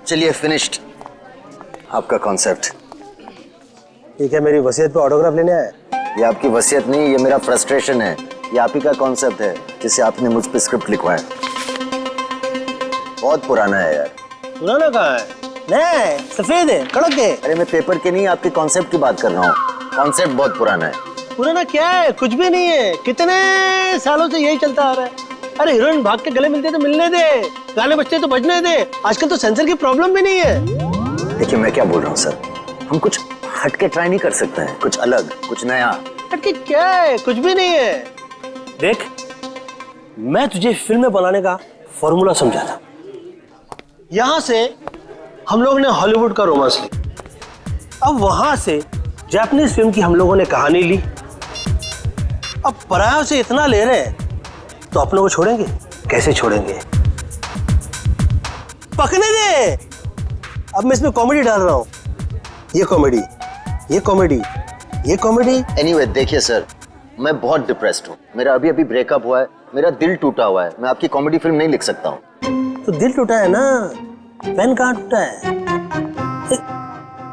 चलिए फिनिश्ड आपका कॉन्सेप्ट। ठीक है, मेरी वसीयत पे ऑटोग्राफ लेने आया। ये आपकी वसीयत नहीं, ये मेरा फ्रस्ट्रेशन है। ये आप ही का कॉन्सेप्ट है जिसे आपने मुझ पे स्क्रिप्ट लिखवाया। बहुत पुराना है यार। पुराना कहाँ है? नहीं, सफेद है, कड़क है। अरे मैं पेपर के नहीं, आपके कॉन्सेप्ट की बात कर रहा हूँ। कॉन्सेप्ट बहुत पुराना है। पुराना क्या है? कुछ भी नहीं है। कितने सालों से यही चलता आ रहा है। अरे हीरोइन भाग के गले मिलते तो मिलने दे, गाने बजते तो बजने दे। आजकल तो सेंसर की प्रॉब्लम भी नहीं है। देखिए मैं क्या बोल रहा हूँ सर, हम कुछ हट के ट्राई नहीं कर सकते हैं? कुछ अलग, कुछ नया। हट के क्या है? कुछ भी नहीं है। देख, मैं तुझे फिल्में बनाने का फॉर्मूला समझा था। यहां से हम लोगों ने हॉलीवुड का रोमांस ली, अब वहां से जापानीज फिल्म की हम लोगों ने कहानी ली। अब परायों से इतना ले रहे हैं तो अपनों को छोड़ेंगे? कैसे छोड़ेंगे? पकने दे। अब मैं इसमें कॉमेडी डाल रहा हूं। ये कॉमेडी, ये कॉमेडी, ये कॉमेडी। एनीवे देखिए सर, मैं बहुत डिप्रेस्ड हूँ। मेरा अभी अभी ब्रेकअप हुआ है, मेरा दिल टूटा हुआ है। मैं आपकी कॉमेडी फिल्म नहीं लिख सकता हूँ। तो दिल टूटा है ना, पेन कहाँ टूटा है?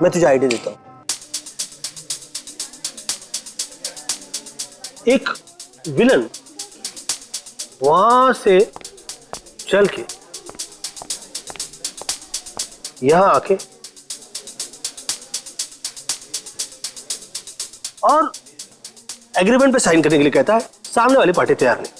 मैं तुझे आइडिया देता हूँ। एक विलन वहां से चल के यहां आके और एग्रीमेंट पे साइन करने के लिए कहता है। सामने वाली पार्टी तैयार नहीं।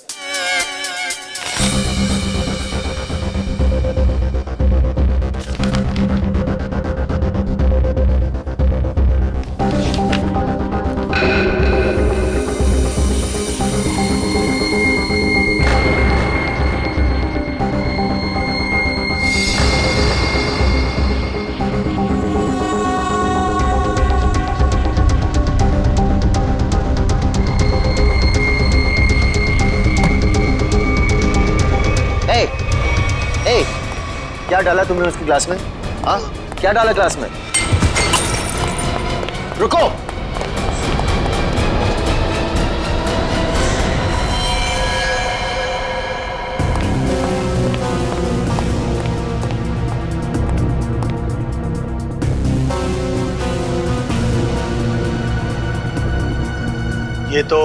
क्या डाला तुमने उसकी ग्लास में? हाँ, क्या डाला ग्लास में? रुको। ये तो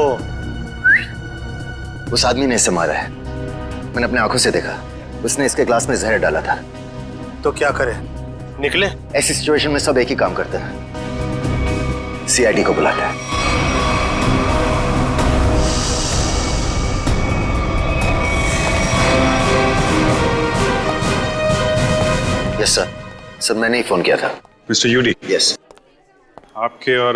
उस आदमी ने इसे मारा है। मैंने अपने आंखों से देखा। उसने इसके ग्लास में जहर डाला था। तो क्या करे? निकले? ऐसी सिचुएशन में सब एक ही काम करते हैं, सीआईडी को बुलाता है। Yes sir. सर मैंने ही फोन किया था। Mister UD. यस। आपके और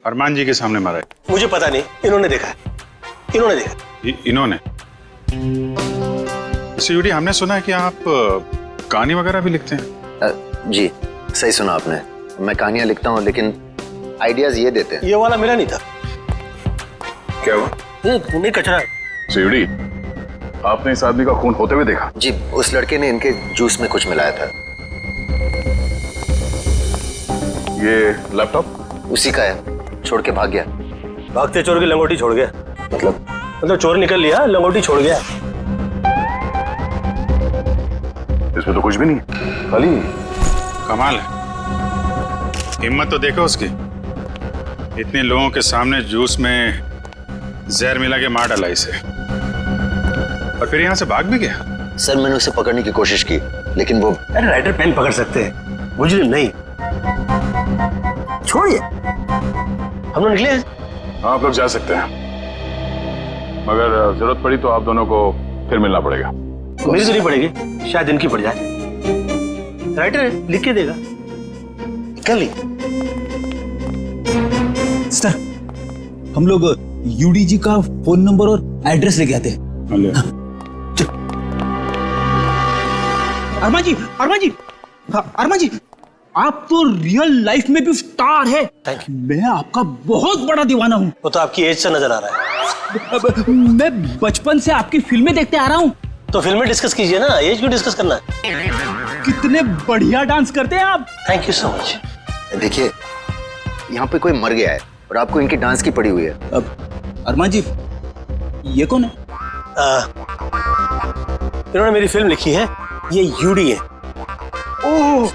अरमान जी के सामने मारा है। मुझे पता नहीं, इन्होंने देखा है। इन्होंने देखा। इन्होंने? मिस्टर यूडी, हमने सुना है कि आप कहानी वगैरह भी लिखते हैं। जी सही सुना आपने। मैं कहानियां लिखता हूँ लेकिन आइडियाज ये देते हैं। ये वाला मेरा नहीं था। क्या हुआ? नहीं, कचरा है। मिस्टर यूडी, आपने इस आदमी का खून होते हुए देखा? जी, उस लड़के ने इनके जूस में कुछ मिलाया था। ये लैपटॉप उसी का है, छोड़ के भाग गया। भागते चोर की लंगोटी छोड़ गया? मतलब चोर निकल लिया, लंगोटी छोड़ गया। इसमें तो कुछ भी नहीं, खाली। कमाल है, हिम्मत तो देखो उसकी। इतने लोगों के सामने जूस में जहर मिला के मार डाला इसे, और फिर यहाँ से भाग भी गया। सर मैंने उसे पकड़ने की कोशिश की लेकिन वो। अरे राइटर पेन पकड़ सकते हैं, मुझे नहीं। छोड़िए, हम लोग निकले। आप लोग जा सकते हैं, मगर जरूरत पड़ी तो आप दोनों को फिर मिलना पड़ेगा। मेरी तो नहीं पड़ेगी, शायद इनकी पड़ जाए। राइटर है, लिख के देगा। कल ही सर, हम लोग यूडी जी का फोन नंबर और एड्रेस लेके आते हैं। अरमान जी, अरमान जी, हाँ, अरमान जी, आप तो रियल लाइफ में भी स्टार है। मैं आपका बहुत बड़ा दीवाना हूँ। वो तो आपकी एज से नजर आ रहा है। मैं बचपन से आपकी फिल्में देखते आ रहा हूँ। तो फिल्में डिस्कस कीजिए ना, एज क्यों डिस्कस करना है? कितने बढ़िया डांस करते हैं आप। Thank you so much. देखिए यहाँ पे कोई मर गया है और आपको इनकी डांस की पड़ी हुई है। अब अरमान जी, ये कौन है? इन्होंने मेरी फिल्म लिखी है, ये यूडी है। ओह,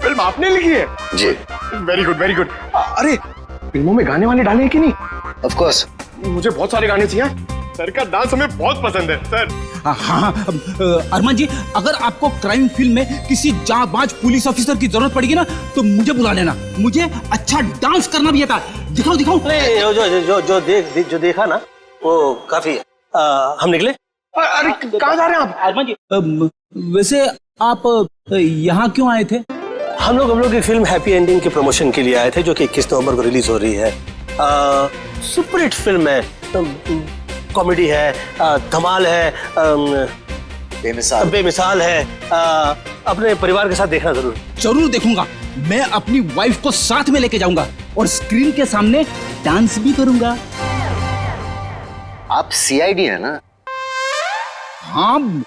फिल्म आपने लिखी है? जी। Very good very good. अरे फिल्मों में गाने वाने डाले हैं कि नहीं? Of course. मुझे बहुत सारे गाने चाहिए। सर का डांस हमें बहुत पसंद है सर। हाँ, अरमान जी, अगर आपको क्राइम फिल्म में किसी जांबाज पुलिस ऑफिसर की जरूरत पड़ेगी ना तो मुझे बुला लेना। मुझे अच्छा डांस करना भी आता है। दिखाओ दिखाओ। अरे जो देखा ना वो काफी है। हम निकले। अरे कहाँ जा रहे हैं आप? अरमान जी, वैसे आप यहाँ क्यों आए थे? हम लोग एक फिल्म हैप्पी एंडिंग के प्रमोशन के लिए आए थे जो कि 21 नवंबर को रिलीज हो रही है। सुपर हिट फिल्म है, कॉमेडी है, धमाल है, बेमिसाल है। अपने परिवार के साथ देखना जरूर देखूंगा। मैं अपनी वाइफ को साथ में लेके जाऊंगा और स्क्रीन के सामने डांस भी करूंगा। आप सीआईडी है ना? हाँ,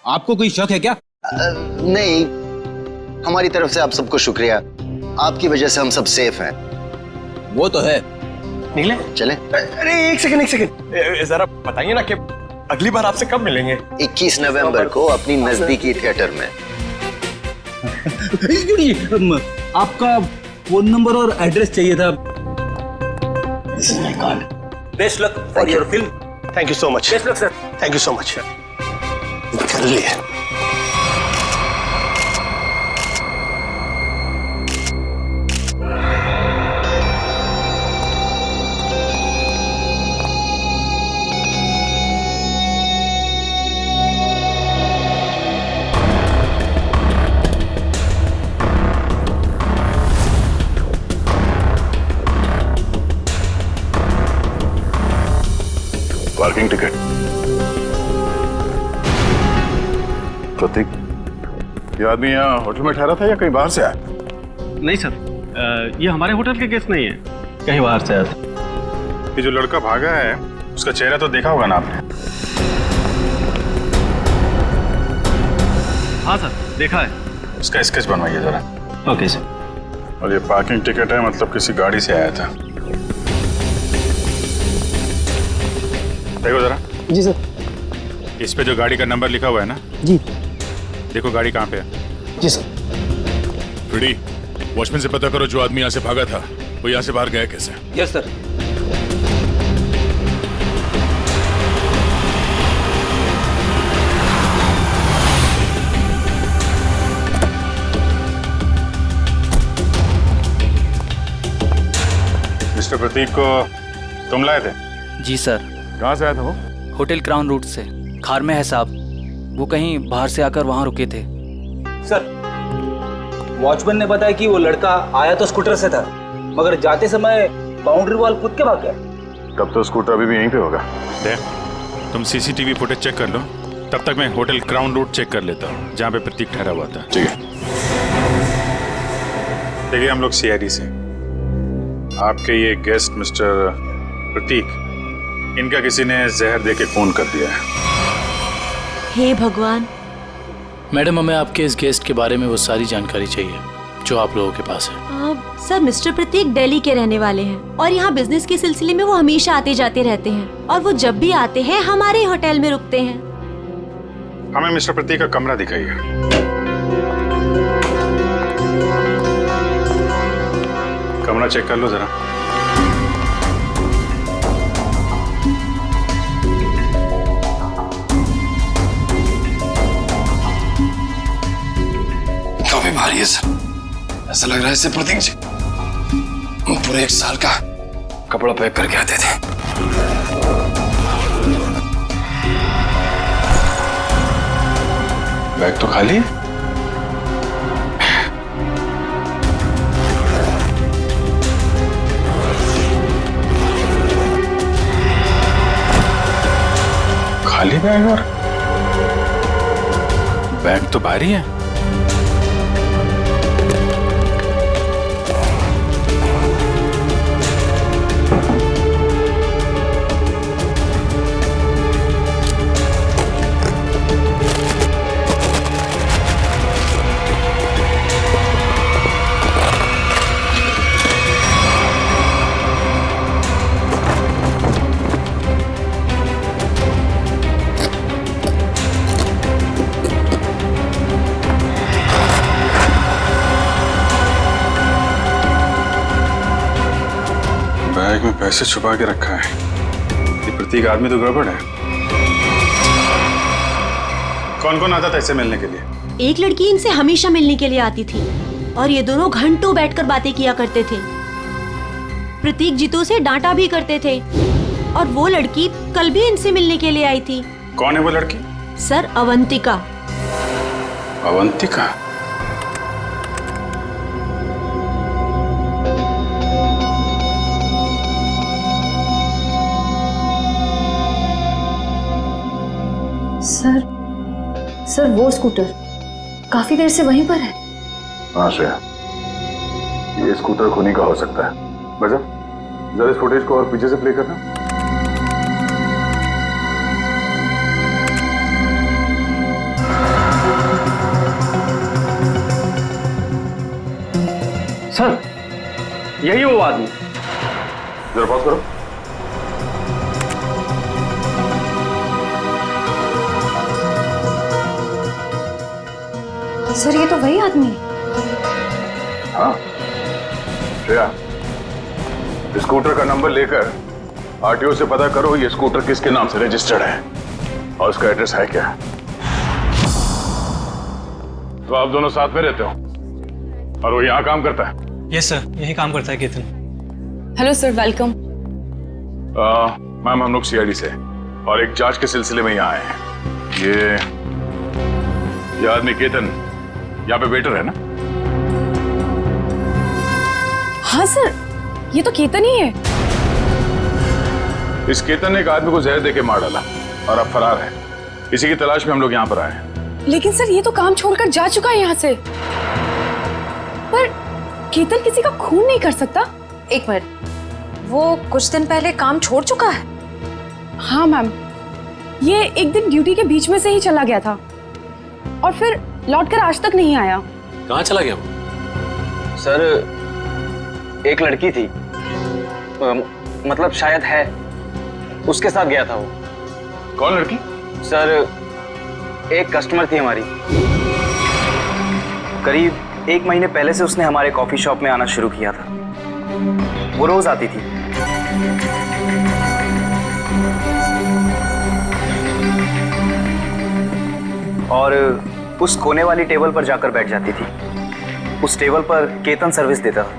आपको कोई शक है क्या? नहीं, हमारी तरफ से आप सबको शुक्रिया। आपकी वजह से हम सब सेफ हैं। वो तो है। निकले चले। अरे एक सेकंड जरा बताइए ना कि अगली बार आपसे कब मिलेंगे? 21 नवंबर को अपनी नजदीकी थिएटर में। आपका फोन नंबर और एड्रेस चाहिए था। This is my card. Best luck for your film. Thank you so much. Best luck sir. Thank you so much. कर लिए। Parking ticket. प्रतीक, ये आदमी यहाँ होटल में ठहरा था या कहीं बाहर से आया? नहीं सर, ये हमारे होटल के गेस्ट नहीं है, कहीं बाहर से आया था। ये जो लड़का भागा है उसका चेहरा तो देखा होगा ना आपने? हाँ सर, देखा है। उसका स्केच बनवाइए जरा। Okay sir. और ये पार्किंग टिकट है, मतलब किसी गाड़ी से आया था। देखो जरा। जी सर। इस पे जो गाड़ी का नंबर लिखा हुआ है ना? जी। देखो गाड़ी कहाँ पे है। जी सर। फ्रेडी, वॉचमैन से पता करो जो आदमी यहाँ से भागा था वो यहाँ से बाहर गया कैसे। Yes sir. मिस्टर प्रतीक को तुम लाए थे? जी सर। कहाँ से आया था वो? होटल क्राउन रूट से। खार में है साहब। वो कहीं बाहर से आकर वहाँ रुके थे। सर, वॉचमैन ने बताया कि वो लड़का आया तो स्कूटर से था, मगर जाते समय बाउंड्री वॉल कूद के भाग गया। तब तो स्कूटर अभी भी यहीं पे होगा। देख, तुम सीसीटीवी फुटेज चेक कर लो, तब तक मैं होटल क्राउन रूट चेक कर लेता हूँ जहाँ पे प्रतीक ठहरा हुआ था। ठीक है। देखिए हम लोग सीआईडी से, आपके ये गेस्ट मिस्टर प्रतीक, इनका किसी ने जहर देके खून कर दिया है। हे भगवान। मैडम, हमें आपके इस गेस्ट के बारे में वो सारी जानकारी चाहिए जो आप लोगों के पास है। सर, मिस्टर प्रतीक दिल्ली के रहने वाले हैं और यहाँ बिजनेस के सिलसिले में वो हमेशा आते जाते रहते हैं और वो जब भी आते हैं हमारे होटल में रुकते हैं। हमें मिस्टर प्रतीक का कमरा दिखाइए। कमरा चेक कर लो जरा। काफी भारी है सर, ऐसा लग रहा है इससे प्रतीक जी पूरे 1 साल का कपड़ा पैक करके आते थे। बैग तो खाली है। खाली बैग और बैग तो भारी है। बैग में पैसे छुपा के रखा है। ये प्रतीक आदमी तो गड़बड़ है। कौन कौन आता था इससे मिलने के लिए? एक लड़की इनसे हमेशा मिलने के लिए आती थी और ये दोनों घंटों बैठकर बातें किया करते थे। प्रतीक जीतू से डांटा भी करते थे और वो लड़की कल भी इनसे मिलने के लिए आई थी। कौन है वो लड़की? सर, अवंतिका। अवंतिका? सर वो स्कूटर काफी देर से वहीं पर है। हाँ श्रेया, ये स्कूटर खुनी का हो सकता है। बजा, जरा इस फुटेज को और पीछे से प्ले करना। सर, यही वो आदमी। जरा पॉज करो। सर ये तो वही आदमी है। हाँ श्रेया, स्कूटर का नंबर लेकर आरटीओ से पता करो ये स्कूटर किसके नाम से रजिस्टर्ड है और उसका एड्रेस है क्या। तो आप दोनों साथ में रहते हो और वो यहाँ काम करता है? यस सर, यही काम करता है Ketan. Hello sir, welcome. Ma'am, हम लोग सीआईडी से और एक जांच के सिलसिले में यहाँ आए हैं। ये आदमी केतन यहाँ पे वेटर है ना? हाँ सर, ये तो केतन ही है। इस केतन ने एक आदमी को जहर देके मार डाला और अब फरार है। इसी की तलाश में हम लोग यहाँ पर आए हैं। लेकिन सर ये तो काम छोड़कर जा चुका है यहाँ से। पर केतन किसी का खून नहीं कर सकता। एक मिनट, वो कुछ दिन पहले काम छोड़ चुका है? हाँ मैम, ये एक दिन ड्यूटी के बीच में से ही चला गया था और फिर लौटकर आज तक नहीं आया। कहाँ चला गया वो? सर, एक लड़की थी, मतलब शायद है, उसके साथ गया था वो। कौन लड़की? सर, एक कस्टमर थी हमारी। करीब 1 महीने पहले से उसने हमारे कॉफी शॉप में आना शुरू किया था। वो रोज आती थी। और उस कोने वाली टेबल पर जाकर बैठ जाती थी। उस टेबल पर केतन सर्विस देता था।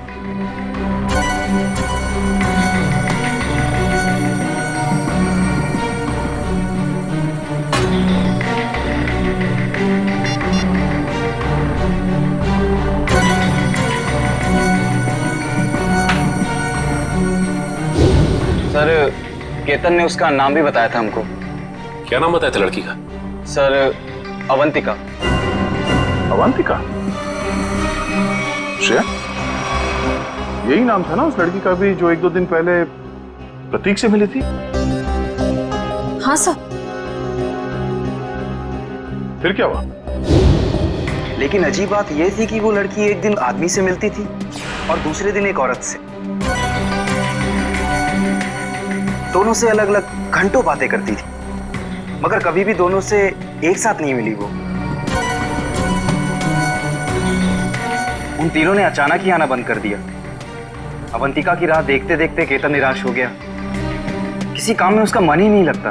सर, केतन ने उसका नाम भी बताया था हमको। क्या नाम बताया था लड़की का? सर, अवंतिका। अवंतिका? श्रेया, यही नाम था ना उस लड़की का भी जो 1-2 दिन पहले प्रतीक से मिली थी? हाँ सर। फिर क्या हुआ? लेकिन अजीब बात यह थी कि वो लड़की एक दिन आदमी से मिलती थी और दूसरे दिन एक औरत से। दोनों से अलग अलग घंटों बातें करती थी, मगर कभी भी दोनों से एक साथ नहीं मिली वो। उन तीनों ने अचानक ही आना बंद कर दिया। अवंतिका की राह देखते देखते केतन निराश हो गया। किसी काम में उसका मन ही नहीं लगता।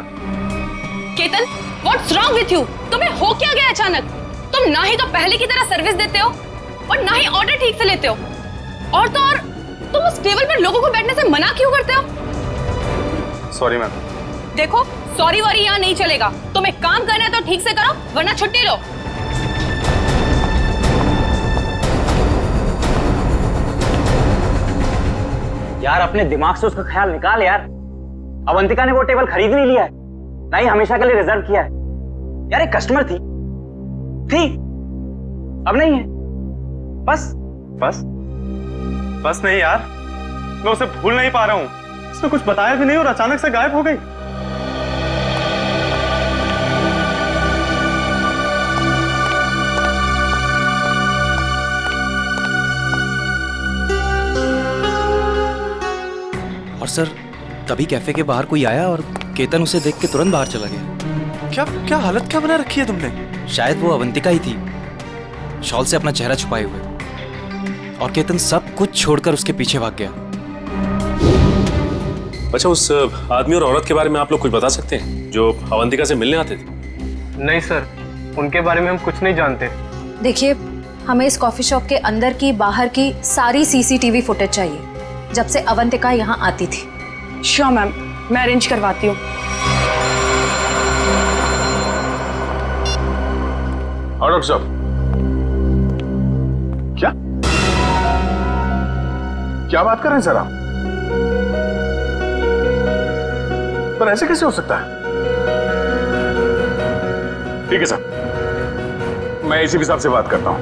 Ketan, what's wrong with you? तुम्हें हो क्या गया अचानक? तुम ना ही तो पहले की तरह सर्विस देते हो और ना ही ऑर्डर ठीक से लेते हो। और तो और तुम उस टेबल पर लोगों को बैठने से मना क्यों करते हो? Sorry ma'am. देखो, सॉरी वॉरी यहाँ नहीं चलेगा। तुम्हें काम करना है तो ठीक से करो, वरना छुट्टी लो। यार, अपने दिमाग से उसका ख्याल निकाल यार। अवंतिका ने वो टेबल खरीद नहीं लिया है, ना ही हमेशा के लिए रिजर्व किया है। यार, एक कस्टमर थी, अब नहीं है। बस नहीं यार, मैं उसे भूल नहीं पा रहा हूँ। उसने कुछ बताया भी नहीं और अचानक से गायब हो गई। और सर, तभी कैफे के बाहर कोई आया और केतन उसे देख के तुरंत बाहर चला गया। क्या हालत क्या बना रखी है तुमने? शायद वो अवंतिका ही थी, शॉल से अपना चेहरा छुपाए हुए। और केतन सब कुछ छोड़कर उसके पीछे भाग गया। अच्छा, उस आदमी और औरत के बारे में आप लोग कुछ बता सकते हैं जो अवंतिका से मिलने आते थे? नहीं सर, उनके बारे में हम कुछ नहीं जानते। देखिए, हमें इस कॉफी शॉप के अंदर की बाहर की सारी सीसीटीवी फुटेज चाहिए जब से अवंतिका यहाँ आती थी। श्योर मैम, मैं अरेंज करवाती हूँ। और डॉक्टर साहब, क्या बात कर रहे हैं सर आप? पर ऐसे कैसे हो सकता है? ठीक है सर, मैं एसीपी साहब से बात करता हूं।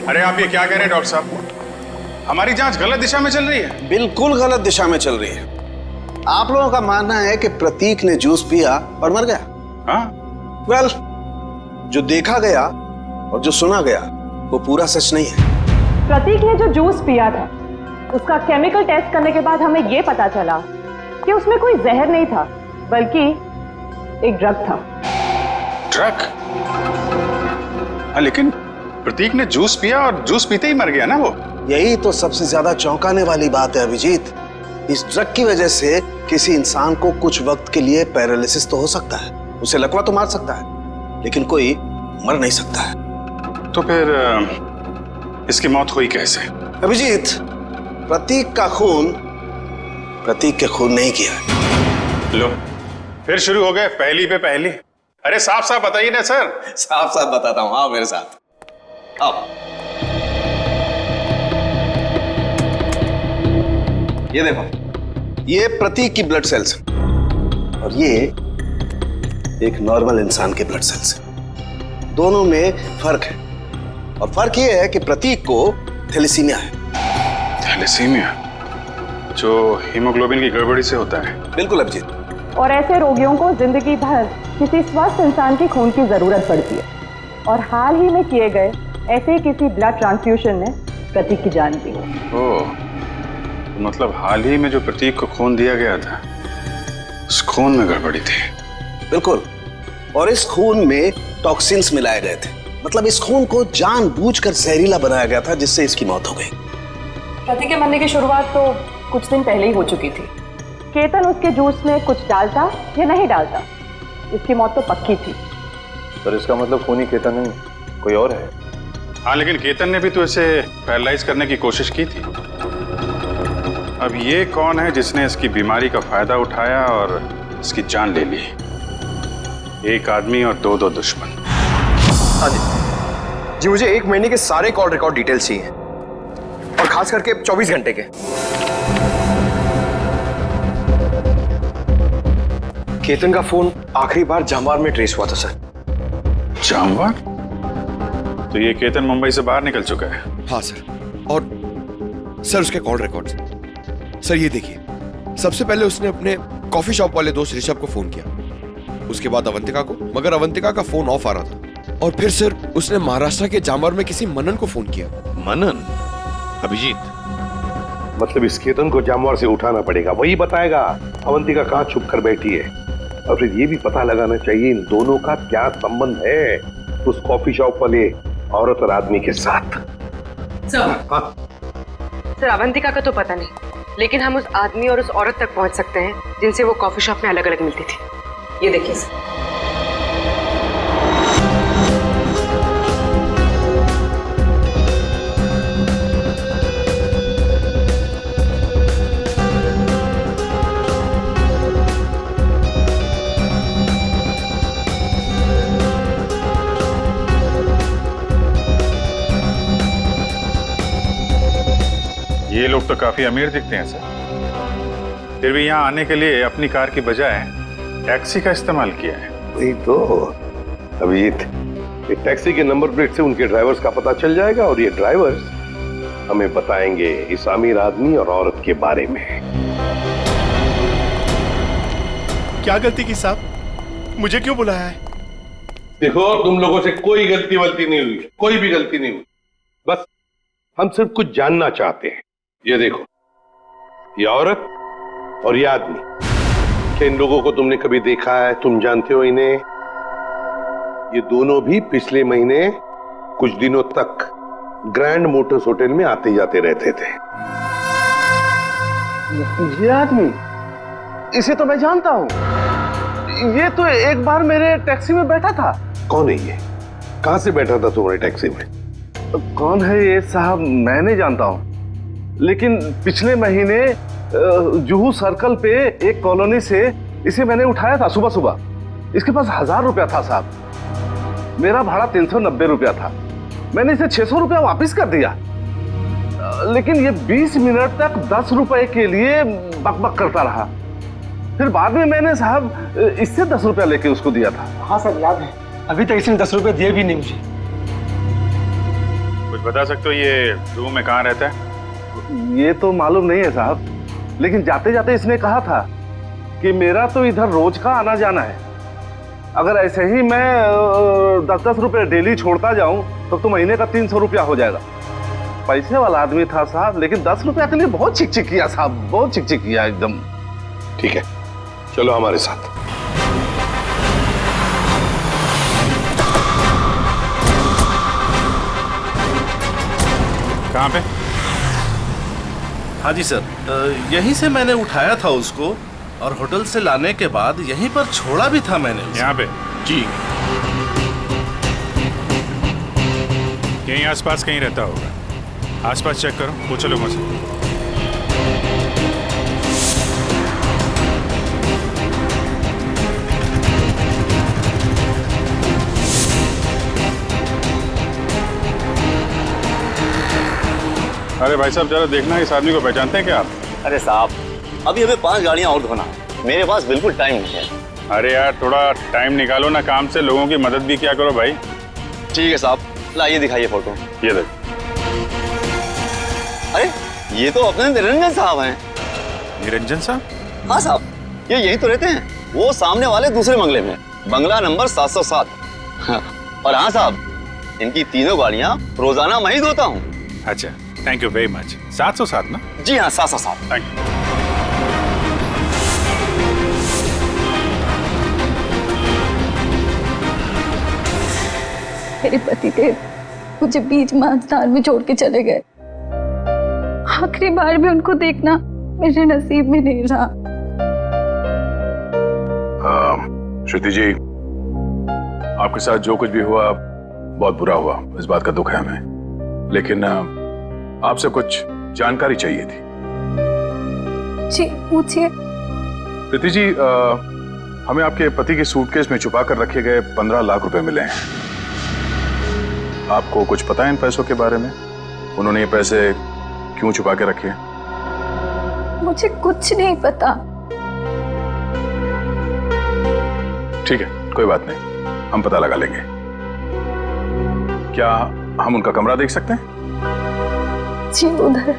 अरे आप ये क्या कह रहे हैं डॉक्टर साहब? हमारी जांच गलत दिशा में चल रही है। बिल्कुल गलत दिशा में चल रही है। आप लोगों का मानना है कि प्रतीक ने जूस पिया और मर गया। हाँ? वेल, जो देखा गया और जो सुना गया वो पूरा सच नहीं है। प्रतीक ने जो जूस पिया था उसका केमिकल टेस्ट करने के बाद हमें यह पता चला कि उसमें कोई जहर नहीं था बल्कि एक ड्रग था। ड्रग? हाँ, लेकिन प्रतीक ने जूस पिया और जूस पीते ही मर गया ना वो। यही तो सबसे ज्यादा चौंकाने वाली बात है अभिजीत। इस ड्रग की वजह से किसी इंसान को कुछ वक्त के लिए पैरालिसिस तो हो सकता है, उसे लकवा तो मार सकता है, लेकिन कोई मर नहीं सकता है। तो फिर इसकी मौत हुई कैसे? अभिजीत, प्रतीक का खून प्रतीक के खून नहीं किया है। लो, फिर शुरू हो गए पहली पे पहली। अरे साफ साफ बताइए ना सर। साफ साफ बताता हूं, आओ मेरे साथ, आओ। ये देखो, ये प्रतीक की ब्लड सेल्स और ये एक नॉर्मल इंसान के ब्लड सेल्स। दोनों में फर्क है और फर्क ये है कि प्रतीक को थैलेसीमिया है। थैलेसीमिया जो हीमोग्लोबिन की गड़बड़ी से होता है? बिल्कुल अभिजीत। और ऐसे रोगियों को जिंदगी भर किसी स्वस्थ इंसान के खून की जरूरत पड़ती है और हाल ही में किए गए ऐसे ही किसी ब्लड ट्रांसफ्यूजन ने प्रतीक की जान दी। ओह, मतलब हाल ही में जो प्रतीक को खून दिया गया था उस खून में गड़बड़ी थी। बिल्कुल, और इस खून में टॉक्सिन्स मिलाए गए थे। मतलब इस खून को जानबूझकर जहरीला बनाया गया था जिससे इसकी मौत हो गई। प्रतीक के मरने की शुरुआत तो कुछ दिन पहले ही हो चुकी थी। केतन उसके जूस में कुछ डालता या नहीं डालता, इसकी मौत तो पक्की थी। सर, इसका मतलब खूनी केतन नहीं, कोई और है। हाँ, लेकिन केतन ने भी तो इसे पैरालाइज करने की कोशिश की थी। अब ये कौन है जिसने इसकी बीमारी का फायदा उठाया और इसकी जान ले ली? एक आदमी और दो दुश्मन। हाँ जी, मुझे 1 महीने के सारे कॉल रिकॉर्ड डिटेल्स चाहिए और खास करके 24 घंटे के। केतन का फोन आखिरी बार जामवार में ट्रेस हुआ था सर। जामवार? तो ये केतन मुंबई से बाहर निकल चुका है? हाँ सर, और सर उसके कॉल रिकॉर्ड्स। सर ये देखिए, सबसे पहले उसने अपने कॉफी शॉप वाले दोस्त ऋषभ को फोन किया, उसके बाद अवंतिका को, मगर अवंतिका का फोन ऑफ आ रहा था। और फिर सर उसने महाराष्ट्र के जामवार में किसी मनन को फोन किया। मनन? अभिजीत, मतलब इस केतन को जामवार से उठाना पड़ेगा, वही बताएगा अवंतिका कहाँ छुप कर बैठी है। और फिर ये भी पता लगाना चाहिए इन दोनों का क्या संबंध है उस कॉफी शॉप वाले औरत और आदमी के साथ। सर, अवंतिका का तो पता नहीं, लेकिन हम उस आदमी और उस औरत तक पहुंच सकते हैं जिनसे वो कॉफी शॉप में अलग अलग मिलती थी। ये देखिए सर। ये लोग तो काफी अमीर दिखते हैं सर, फिर भी यहाँ आने के लिए अपनी कार की बजाय टैक्सी का इस्तेमाल किया है। वही तो अभिजीत, ये टैक्सी के नंबर प्लेट से उनके ड्राइवर्स का पता चल जाएगा और ये ड्राइवर्स हमें बताएंगे इस अमीर आदमी और औरत के बारे में। क्या गलती की साहब, मुझे क्यों बुलाया है? देखो, तुम लोगों से कोई गलती वलती नहीं हुई, कोई भी गलती नहीं हुई, बस हम सिर्फ कुछ जानना चाहते हैं। ये देखो, ये औरत और ये आदमी क्या इन लोगों को तुमने कभी देखा है? तुम जानते हो इन्हें? ये दोनों भी पिछले महीने कुछ दिनों तक ग्रैंड मोटर्स होटल में आते जाते रहते थे। ये आदमी, इसे तो मैं जानता हूँ। ये तो एक बार मेरे टैक्सी में बैठा था। कौन है ये? कहां से बैठा था तुम्हारी टैक्सी में? कौन है ये साहब, मैं नहीं जानता हूँ, लेकिन पिछले महीने जुहू सर्कल पे एक कॉलोनी से इसे मैंने उठाया था सुबह सुबह। इसके पास 1000 रुपया था साहब। मेरा भाड़ा 390 रुपया था। मैंने इसे 600 रुपया वापिस कर दिया, लेकिन ये 20 मिनट तक 10 रुपए के लिए बकबक करता रहा। फिर बाद में मैंने साहब इससे 10 रुपया लेके उसको दिया था। हाँ सर, याद है। अभी तक इसने 10 रुपए दिए भी नहीं मुझे। कुछ बता सकते हो ये जुहू में कहाँ रहता है? ये तो मालूम नहीं है साहब, लेकिन जाते जाते इसने कहा था कि मेरा तो इधर रोज का आना जाना है। अगर ऐसे ही मैं 10-10 रुपए डेली छोड़ता जाऊं तो महीने का 300 रुपया हो जाएगा। पैसे वाला आदमी था साहब, लेकिन 10 रुपया के लिए बहुत चिक किया साहब, बहुत चिक किया एकदम। ठीक है, चलो हमारे साथ। कहाँ पे? हाँ जी सर, यहीं से मैंने उठाया था उसको और होटल से लाने के बाद यहीं पर छोड़ा भी था मैंने उसे। यहाँ पे? जी। यहीं आसपास कहीं रहता होगा। आसपास चेक करो, पूछो लोगों से। अरे भाई साहब, जरा देखना इस आदमी को पहचानते हैं क्या आप? अरे साहब, अभी हमें 5 गाड़ियां और धोना, मेरे पास बिल्कुल टाइम नहीं है। अरे यार, थोड़ा टाइम निकालो ना काम से, लोगों की मदद भी क्या करो भाई। ठीक है साहब, लाइए दिखाइए फोटो। ये देख। अरे ये तो अपने निरंजन साहब हैं। निरंजन साहब? हाँ साहब, ये यहीं तो रहते हैं। वो सामने वाले दूसरे बंगले में, बंगला नंबर 707। और हाँ साहब, इनकी तीनों गाड़ियां रोजाना मैं ही धोता हूँ। अच्छा, थैंक यू वेरी मच। 707 ना? जी हाँ, 707। Thank you. मेरे पति देव मुझे बीच मांझधार में छोड़ के चले गए। आखिरी बार भी उनको देखना मेरे नसीब में नहीं रहा। श्रुति जी, आपके साथ जो कुछ भी हुआ बहुत बुरा हुआ, इस बात का दुख है हमें, लेकिन आपसे कुछ जानकारी चाहिए थी। जी पूछिए। प्रीति जी, हमें आपके पति के सूटकेस में छुपा कर रखे गए 15 लाख रुपए मिले हैं। आपको कुछ पता है इन पैसों के बारे में? उन्होंने ये पैसे क्यों छुपा के रखे हैं? मुझे कुछ नहीं पता। ठीक है, कोई बात नहीं, हम पता लगा लेंगे। क्या हम उनका कमरा देख सकते हैं? जी उधर।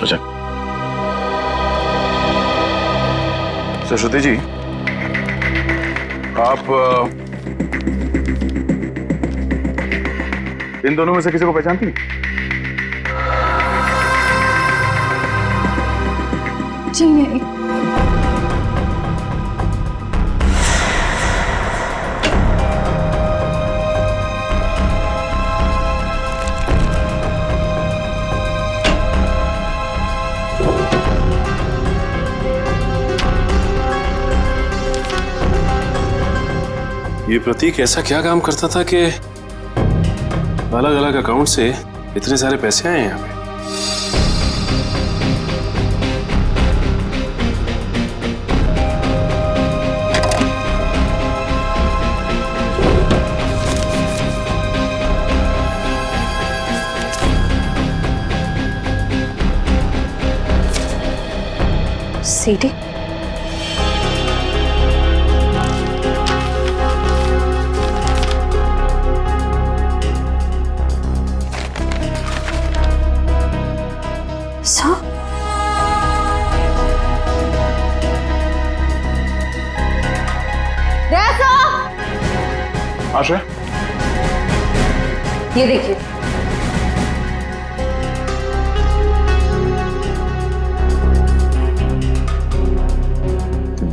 अच्छा। सरस्वती जी, आप इन दोनों में से किसी को पहचानती हैं? जी नहीं। ये प्रतीक ऐसा क्या काम करता था कि अलग अलग अकाउंट से इतने सारे पैसे आए यहाँ पे? सीढ़ी। आशा, ये देखिए।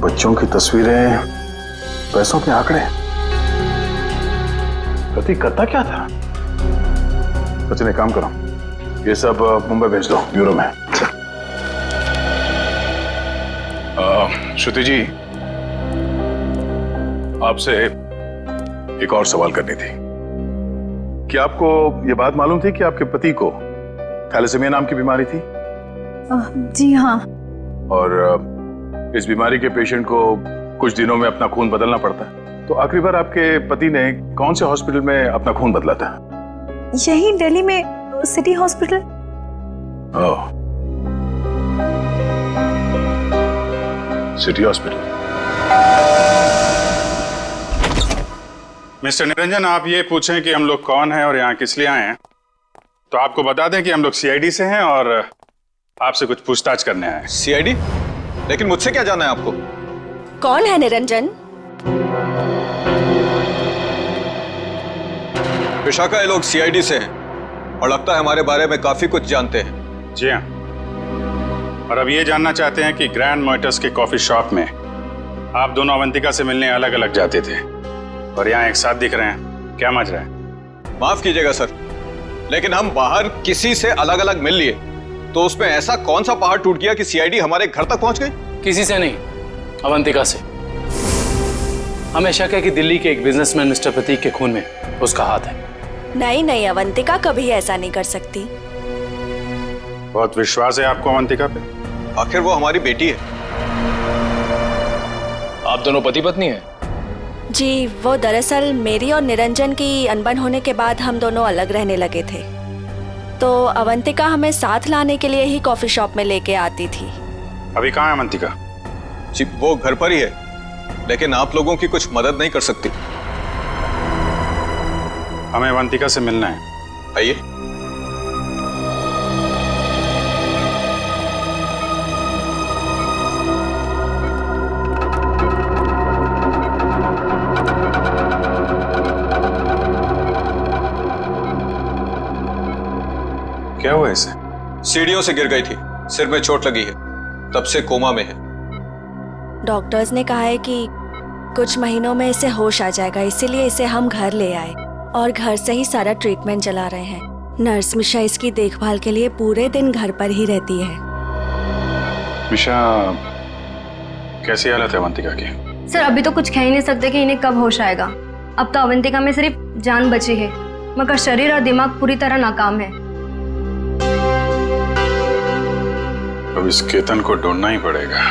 बच्चों की तस्वीरें, पैसों के आंकड़े। प्रतीक करता क्या था? सचिन, एक काम करो, ये सब मुंबई भेज दो ब्यूरो में। श्रुति जी, आपसे एक और सवाल करनी थी। क्या आपको ये बात मालूम थी कि आपके पति को थैलेसीमिया नाम की बीमारी थी? जी हाँ। और इस बीमारी के पेशेंट को कुछ दिनों में अपना खून बदलना पड़ता है। तो आखिरी बार आपके पति ने कौन से हॉस्पिटल में अपना खून बदला था? यही दिल्ली में सिटी हॉस्पिटल। ओह, सिटी हॉस्पिटल। मिस्टर निरंजन, आप ये पूछें कि हम लोग कौन हैं और यहाँ किस लिए आए हैं, तो आपको बता दें कि हम लोग सीआईडी से हैं और आपसे कुछ पूछताछ करने आए हैं। सीआईडी? लेकिन मुझसे क्या जानना है आपको? कौन है निरंजन? विशाखा, ये लोग सीआईडी से हैं और लगता है हमारे बारे में काफी कुछ जानते हैं। जी हाँ, और अब ये जानना चाहते हैं कि ग्रैंड मोटर्स के कॉफी शॉप में आप दोनों अवंतिका से मिलने अलग अलग जाते थे और यहाँ एक साथ दिख रहे हैं, क्या मजा है? माफ कीजिएगा सर, लेकिन हम बाहर किसी से अलग अलग मिल लिए तो उसमें ऐसा कौन सा पहाड़ टूट गया कि सीआईडी हमारे घर तक पहुंच गई? किसी से नहीं, अवंतिका से। हमें शक है कि दिल्ली के एक बिजनेसमैन मिस्टर प्रतीक के खून में उसका हाथ है। नहीं नहीं, अवंतिका कभी ऐसा नहीं कर सकती। बहुत विश्वास है आपको अवंतिका पे? आखिर वो हमारी बेटी है। आप दोनों पति पत्नी हैं? जी, वो दरअसल मेरी और निरंजन की अनबन होने के बाद हम दोनों अलग रहने लगे थे, तो अवंतिका हमें साथ लाने के लिए ही कॉफी शॉप में लेके आती थी। अभी कहाँ है अवंतिका? जी, वो घर पर ही है, लेकिन आप लोगों की कुछ मदद नहीं कर सकती। हमें अवंतिका से मिलना है। आइए। क्या हुआ इसे? सीढ़ियों से गिर गई थी, सिर में चोट लगी है, तब से कोमा में है। डॉक्टर्स ने कहा है कि कुछ महीनों में इसे होश आ जाएगा, इसीलिए इसे हम घर ले आए और घर से ही सारा ट्रीटमेंट चला रहे हैं। नर्स मिशा इसकी देखभाल के लिए पूरे दिन घर पर ही रहती है। मिशा, कैसी हालत है अवंतिका की? सर, अभी तो कुछ कह ही नहीं सकते कि इन्हें कब होश आएगा। अब तो अवंतिका में सिर्फ जान बची है, मगर शरीर और दिमाग पूरी तरह नाकाम है। अब इस केतन को ढूंढना ही पड़ेगा।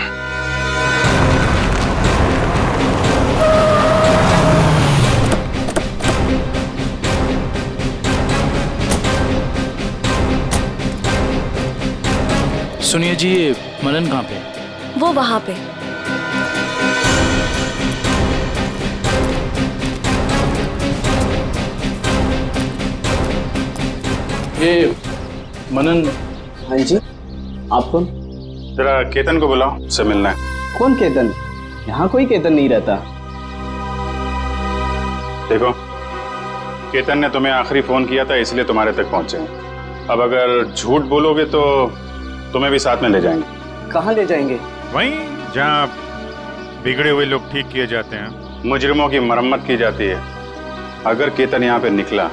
सुनिए जी, ये मनन कहाँ पे? वो वहां पे। ये मनन। हाँ जी, आप कौन? जरा केतन को बुलाओ, से मिलना है। कौन केतन? यहाँ कोई केतन नहीं रहता। देखो, केतन ने तुम्हें आखिरी फोन किया था, इसलिए तुम्हारे तक पहुंचे। अब अगर झूठ बोलोगे तो तुम्हें भी साथ में ले जाएंगे। कहाँ ले जाएंगे? वहीं जहाँ बिगड़े हुए लोग ठीक किए जाते हैं, मुजरिमों की मरम्मत की जाती है। अगर केतन यहाँ पे निकला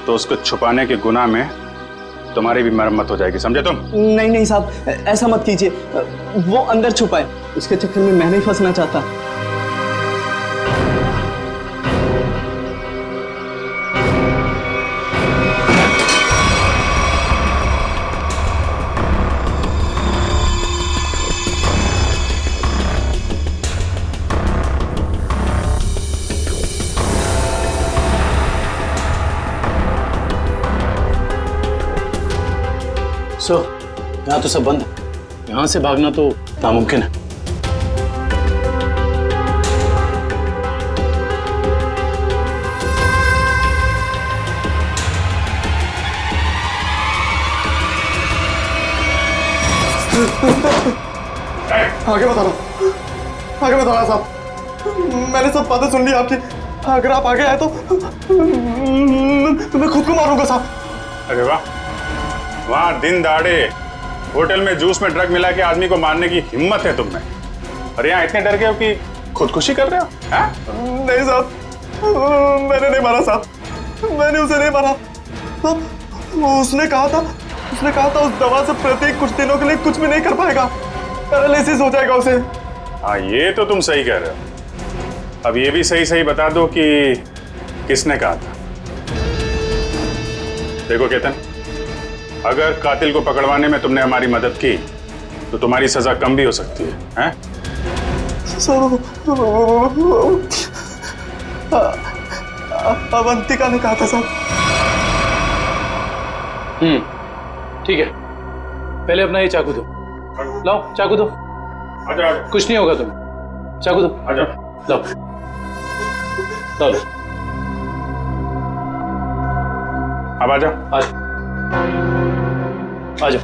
तो उसको छुपाने के गुनाह में तुम्हारी भी मरम्मत हो जाएगी, समझे तुम? नहीं नहीं साहब, ऐसा मत कीजिए। वो अंदर छुपा है, उसके चक्कर में मैं नहीं फंसना चाहता। सो यहाँ तो सब बंद है, यहाँ से भागना तो नामुमकिन है। आगे बता रहा, आगे बता रहा साहब। मैंने सब बातें सुन ली आपकी। अगर आप आगे आए तो मैं खुद को मारूंगा साहब। अरे वाह, वहां दिन दहाड़े होटल में जूस में ड्रग मिला के आदमी को मारने की हिम्मत है तुम में। और यहाँ इतने डर गए हो कि खुदकुशी कर रहे हो? नहीं साहब, मैंने नहीं मारा साहब, मैंने उसे नहीं मारा। उसने कहा था उस दवा से प्रतीक कुछ दिनों के लिए कुछ भी नहीं कर पाएगा, पैरालिसिस हो जाएगा उसे। हाँ, ये तो तुम सही कह रहे हो। अब ये भी सही सही बता दो कि किसने कहा था। देखो केतन, अगर कातिल को पकड़वाने में तुमने हमारी मदद की तो तुम्हारी सजा कम भी हो सकती है, हैं? अवंतिका ने कहा था साहब। ठीक है, पहले अपना ये चाकू दो। लाओ चाकू दो। आजा। कुछ नहीं होगा तुम्हें, चाकू दो। आजा। लाओ लाओ। अब आजा। आजा।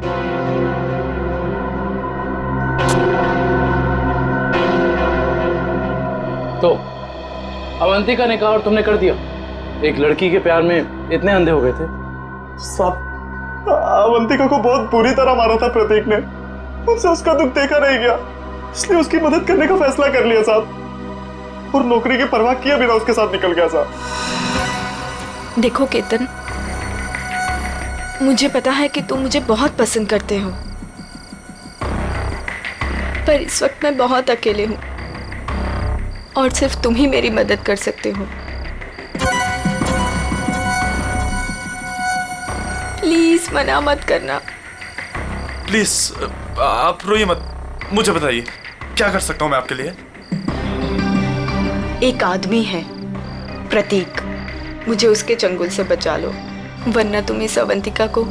तो अवंतिका ने कहा और तुमने कर दिया। एक लड़की के प्यार में इतने अंधे हो गए थे? साहब, अवंतिका को बहुत बुरी तरह मारा था प्रतीक ने, मुझसे उसका दुख देखा नहीं गया, इसलिए उसकी मदद करने का फैसला कर लिया साहब, और नौकरी की परवाह किए बिना उसके साथ निकल गया साहब। देखो केतन, मुझे पता है कि तुम मुझे बहुत पसंद करते हो, पर इस वक्त मैं बहुत अकेले हूँ और सिर्फ तुम ही मेरी मदद कर सकते हो। प्लीज मना मत करना। प्लीज आप रोइए मत, मुझे बताइए क्या कर सकता हूँ मैं आपके लिए। एक आदमी है प्रतीक, मुझे उसके चंगुल से बचा लो, वरना तुम इस अवंतिका को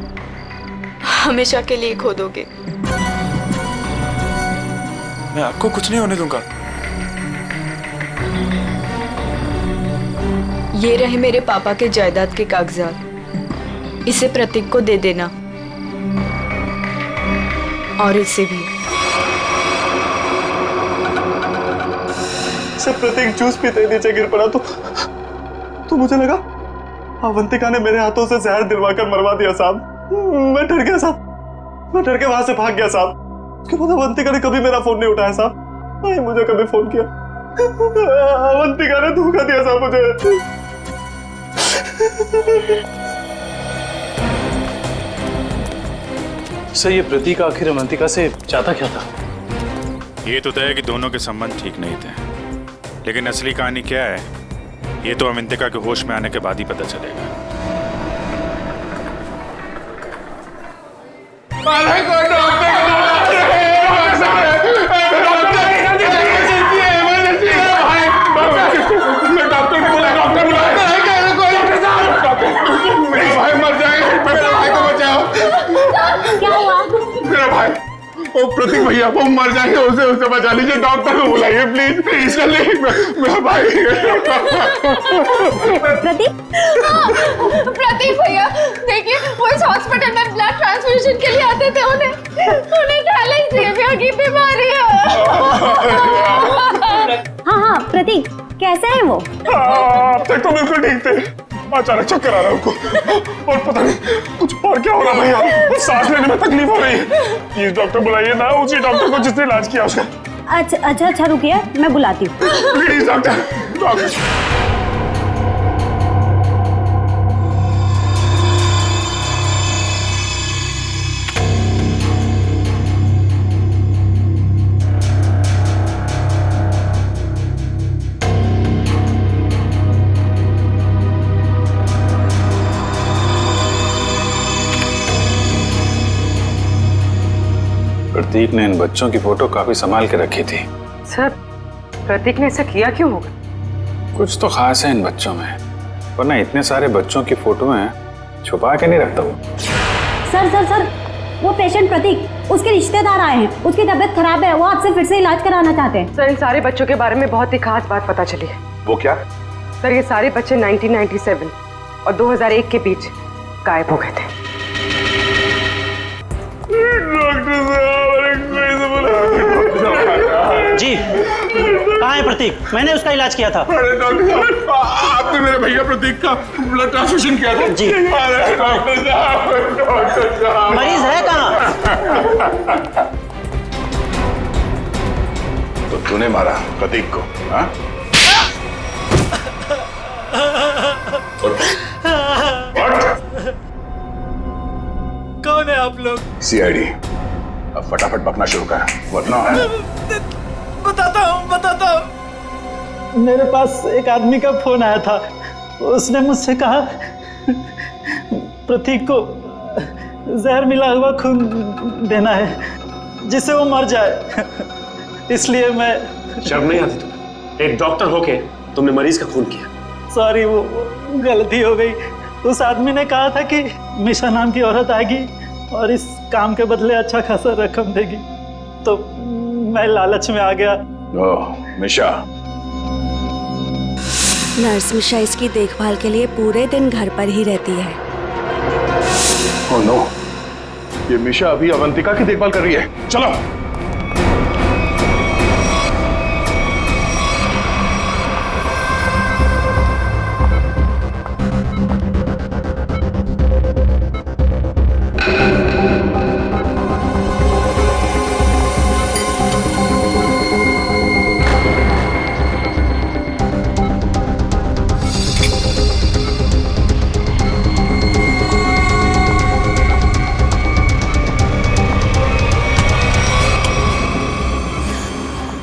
हमेशा के लिए खो दोगे। मैं आपको कुछ नहीं होने दूंगा। ये रहे मेरे पापा के जायदाद के कागजात, इसे प्रतीक को दे देना, और इसे भी। से प्रतीक जूस पीते नीचे गिर पड़ा तो मुझे लगा अवंतिका ने मेरे हाथों से जहर दिलवाकर मरवा दिया साहब। मैं डर गया साहब, मैं डर के वहां से भाग गया साहब। उसके बाद अवंतिका ने कभी मेरा फोन नहीं उठाया साहब, नहीं मुझे कभी फोन किया। अवंतिका ने धोखा दिया साहब मुझे। सर, ये प्रतीक आखिर अवंतिका से चाहता क्या था? ये तो तय है कि दोनों के संबंध ठीक नहीं थे, लेकिन असली कहानी क्या है ये तो अवंतिका के होश में आने के बाद ही पता चलेगा। वो प्रतीक भैया वो मर जाएंगे, उसे बचा लीजिए, डॉक्टर को बुलाइए प्लीज प्लीज। मेरा भाई। प्रतीक भैया देखिए, वो इस हॉस्पिटल में ब्लड ट्रांसफ्यूजन के लिए आते थे, उन्हें थैलेसीमिया की बीमारी है। हाँ प्रतीक कैसे है वो? अब तक तो बिल्कुल ठीक थे, अचानक चक्कर आ रहा है उनको, और पता नहीं कुछ और क्या हो रहा भैया, सांस लेने में तकलीफ हो रही है। प्लीज डॉक्टर बुलाइए ना, उसी डॉक्टर को जिसने इलाज किया उसका। अच्छा रुकिए, मैं बुलाती हूँ। Please doctor. प्रतीक ने इन बच्चों की फोटो काफी संभाल के रखी थी। सर, प्रतीक ने ऐसा किया क्यों होगा? कुछ तो खास है इन बच्चों में, वरना इतने सारे बच्चों की फोटो हैं छुपा के नहीं रखता वो। सर वो पेशेंट प्रतीक, उसके रिश्तेदार आए हैं, उसकी तबीयत खराब है, वो आपसे फिर से इलाज कराना चाहते हैं। सर, इन सारे बच्चों के बारे में बहुत ही खास बात पता चली है। वो क्या? सर, ये सारे बच्चे 1997 और 2001 के बीच गायब हो गए थे। जी, कहाँ है प्रतीक? मैंने उसका इलाज किया था। अरे डॉक्टर साहब, आपने मेरे भैया प्रतीक का ब्लड ट्रांसफ्यूजन किया था? जी। अरे डॉक्टर साहब, मरीज है कहाँ? तो तूने मारा प्रतीक को, हाँ? कौन है आप लोग? सीआईडी। अब फटाफट बकना शुरू कर, वरना बताता हूँ। मेरे पास एक आदमी का फोन आया था। उसने मुझसे कहा प्रतीक को जहर मिला हुआ खून देना है जिससे वो मर जाए। इसलिए मैं। शर्म नहीं आती तुम्हें? एक डॉक्टर होके तुमने मरीज का खून किया। सॉरी, वो गलती हो गई। उस आदमी ने कहा था कि मिशा नाम की औरत आएगी और इस काम के बदले अच्छा खासा रकम देगी, तो मैं लालच में आ गया। ओह, मिशा। नर्स मिशा इसकी देखभाल के लिए पूरे दिन घर पर ही रहती है। ओह नो, ये मिशा अभी अवंतिका की देखभाल कर रही है। चलो।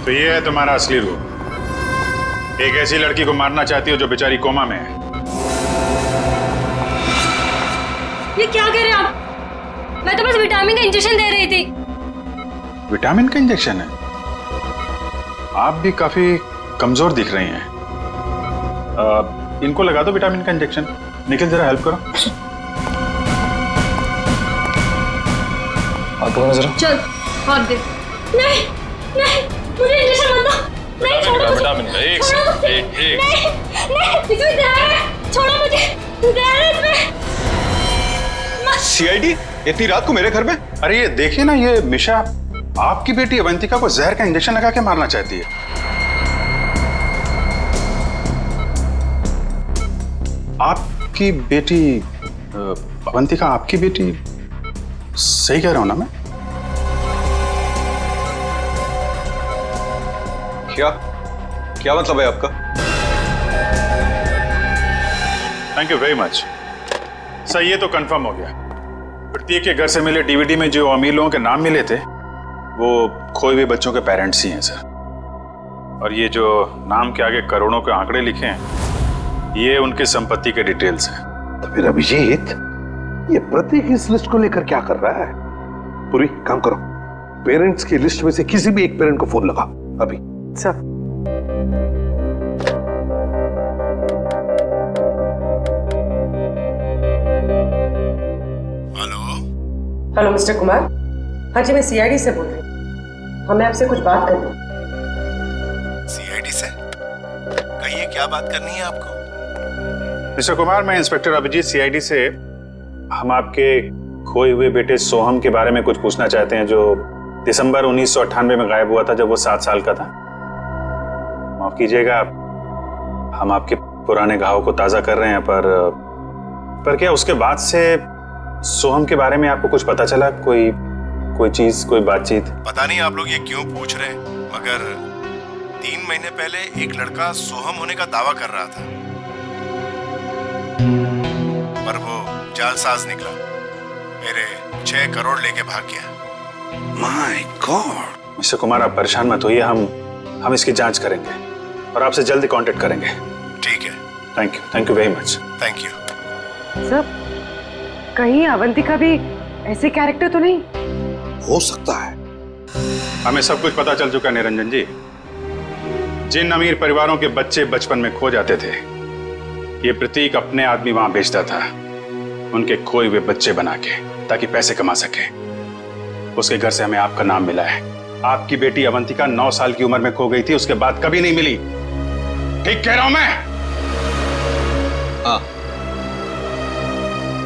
तो ये है तुम्हारा असली रूप। एक ऐसी लड़की को मारना चाहती हो जो बेचारी कोमा में है। ये क्या कह रहे हैं आप? मैं तो बस विटामिन का इंजेक्शन दे रही थी। विटामिन का इंजेक्शन है? आप भी काफी कमजोर दिख रही हैं। इनको लगा दो विटामिन का इंजेक्शन। निखिल जरा हेल्प करो। आप लोगों ने जरा। चल, हाथ दे। नहीं, नहीं, मुझे इंजेक्शन मत दो। नहीं, छोड़ो मुझे। विटामिन का एक नहीं, नहीं, इसमें जहर है। छोड़ो मुझे, जहर है इसमें। सीआईडी इतनी रात को मेरे घर में? अरे ये देखिए ना, ये मिशा आपकी बेटी अवंतिका को जहर का इंजेक्शन लगा के मारना चाहती है। आपकी बेटी अवंतिका, आपकी बेटी? सही कह रहा हूं ना मैं? क्या मतलब है आपका? Thank you very much sir. ये तो कंफर्म हो गया। प्रतीक के घर से मिले डीवीडी में जो अमीर लोगों के नाम मिले थे वो खोए हुए बच्चों के पेरेंट्स ही हैं सर। और ये जो नाम के आगे करोड़ों के आंकड़े लिखे हैं ये उनकी संपत्ति के डिटेल्स हैं। तो फिर अभिजीत, ये प्रतीक इस लिस्ट को लेकर क्या कर रहा है? पूरी काम करो, पेरेंट्स की लिस्ट में से किसी भी एक पेरेंट को फोन लगा अभी। सर। Hello mister Kumar. हाँ जी, मैं सीआईडी से बोल रही हूँ। हमें आपसे कुछ बात करनी है। सीआईडी से? कहिए, क्या बात करनी है आपको? मिस्टर कुमार, मैं इंस्पेक्टर अभिजीत सीआईडी से। हम आपके खोए हुए बेटे सोहम के बारे में कुछ पूछना चाहते हैं, जो दिसंबर 1998 में गायब हुआ था जब वो 7 साल का था। माफ कीजिएगा, हम आपके पुराने घाव को ताजा कर रहे हैं, पर क्या उसके बाद से सोहम के बारे में आपको कुछ पता चला? कोई चीज, कोई बातचीत? पता नहीं आप लोग ये क्यों पूछ रहे हैं, मगर 3 महीने पहले एक लड़का सोहम होने का दावा कर रहा था, पर वो जालसाज निकला। मेरे 6 करोड़ लेके भाग गया। My God. मिस्टर कुमार, आप परेशान मत होइए, हम इसकी जांच करेंगे और आपसे जल्दी कांटेक्ट करेंगे। ठीक है। Thank you very much. Thank you. Sir, कहीं अवंतिका भी ऐसे कैरेक्टर तो नहीं? हो सकता है। हमें सब कुछ पता चल चुका निरंजन जी। जिन अमीर परिवारों के बच्चे बचपन में खो जाते थे, ये प्रतीक अपने आदमी वहां भेजता था उनके खोए हुए बच्चे बना के, ताकि पैसे कमा सके। उसके घर से हमें आपका नाम मिला है। आपकी बेटी अवंतिका 9 साल की उम्र में खो गई थी, उसके बाद कभी नहीं मिली। ठीक कह रहा हूं मैं?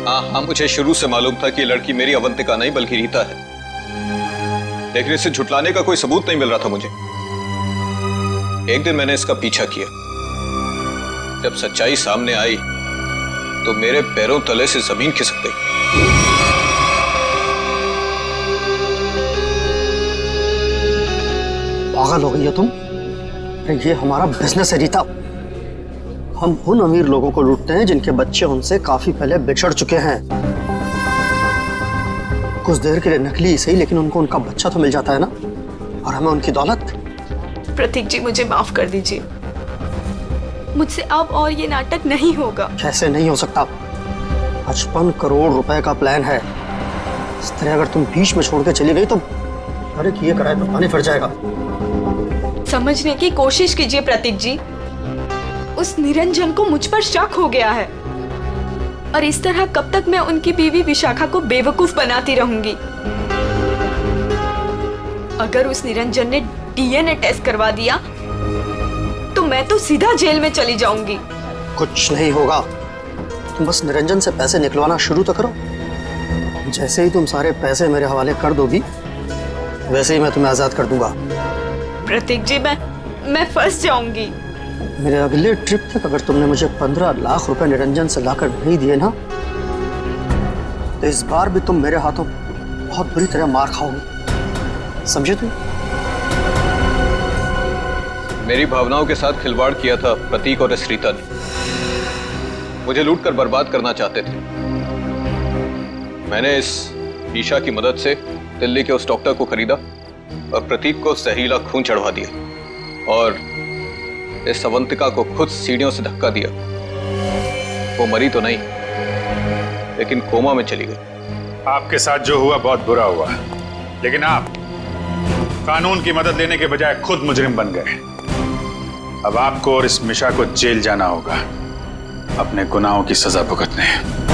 हाँ, मुझे शुरू से मालूम था कि ये लड़की मेरी अवंतिका नहीं बल्कि रीता है, लेकिन इसे झुटलाने का कोई सबूत नहीं मिल रहा था मुझे। एक दिन मैंने इसका पीछा किया। जब सच्चाई सामने आई तो मेरे पैरों तले से जमीन खिसक गई। पागल हो गई हो तुम? अरे ये हमारा बिजनेस है रीता। हम उन अमीर लोगों को लूटते हैं जिनके बच्चे उनसे काफी पहले बिछड़ चुके हैं। कुछ देर के लिए नकली सही, लेकिन उनको उनका बच्चा तो मिल जाता है ना, और हमें उनकी दौलत। प्रतीक जी मुझे माफ कर दीजिए, मुझसे अब और ये नाटक नहीं होगा। कैसे नहीं हो सकता? 55 करोड़ रुपए का प्लान है। इस तरह अगर तुम बीच में छोड़ के चली गई तो अरे किए कराए तो पानी फट जाएगा। समझने की कोशिश कीजिए प्रतीक जी, उस निरंजन को मुझ पर शक हो गया है, और इस तरह कब तक मैं उनकी बीवी विशाखा को बेवकूफ बनाती रहूंगी। अगर उस निरंजन ने डीएनए टेस्ट करवा दिया तो मैं तो सीधा जेल में चली जाऊंगी। कुछ नहीं होगा, तुम बस निरंजन से पैसे निकलवाना शुरू तो करो। जैसे ही तुम सारे पैसे मेरे हवाले कर दोगी वैसे ही मैं तुम्हें आजाद कर दूंगा। प्रतीक जी मैं फंस जाऊंगी। मेरे अगले ट्रिप तक अगर तुमने मुझे 15 लाख रुपए निरंजन से लाकर नहीं दिए ना, तो इस बार भी तुम मेरे हाथों बहुत बुरी तरह मार खाओगी, समझे तुम? मेरी भावनाओं के साथ खिलवाड़ किया था प्रतीक और इस रीता ने। मुझे लूट कर बर्बाद करना चाहते थे। मैंने इस ईशा की मदद से दिल्ली के उस डॉक्टर को खरीदा और प्रतीक को जहरीला खून चढ़वा दिया, और इस अवंतिका को खुद सीढ़ियों से धक्का दिया। वो मरी तो नहीं, लेकिन कोमा में चली गई। आपके साथ जो हुआ बहुत बुरा हुआ, लेकिन आप कानून की मदद लेने के बजाय खुद मुजरिम बन गए। अब आपको और इस मिशा को जेल जाना होगा अपने गुनाहों की सजा भुगतने।